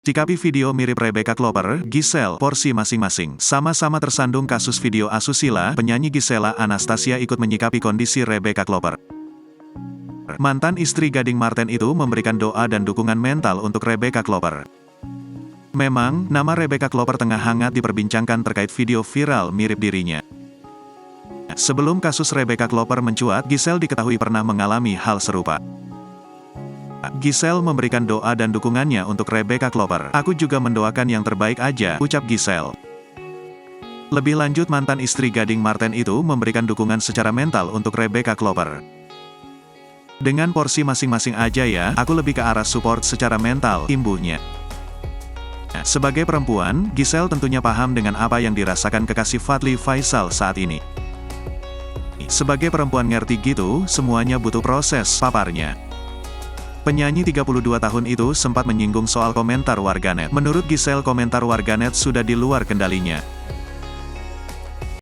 Sikapi video mirip Rebecca Klopper, Giselle, porsi masing-masing. Sama-sama tersandung kasus video asusila, penyanyi Gisela Anastasia ikut menyikapi kondisi Rebecca Klopper. Mantan istri Gading Marten itu memberikan doa dan dukungan mental untuk Rebecca Klopper. Memang, nama Rebecca Klopper tengah hangat diperbincangkan terkait video viral mirip dirinya. Sebelum kasus Rebecca Klopper mencuat, Giselle diketahui pernah mengalami hal serupa. Giselle memberikan doa dan dukungannya untuk Rebecca Klopper. "Aku juga mendoakan yang terbaik aja," ucap Giselle. Lebih lanjut, mantan istri Gading Marten itu memberikan dukungan secara mental untuk Rebecca Klopper. "Dengan porsi masing-masing aja ya, aku lebih ke arah support secara mental," imbuhnya. Sebagai perempuan, Giselle tentunya paham dengan apa yang dirasakan kekasih Fadly Faisal saat ini. "Sebagai perempuan ngerti gitu, semuanya butuh proses," paparnya. Penyanyi 32 tahun itu sempat menyinggung soal komentar warganet. Menurut Giselle, komentar warganet sudah di luar kendalinya.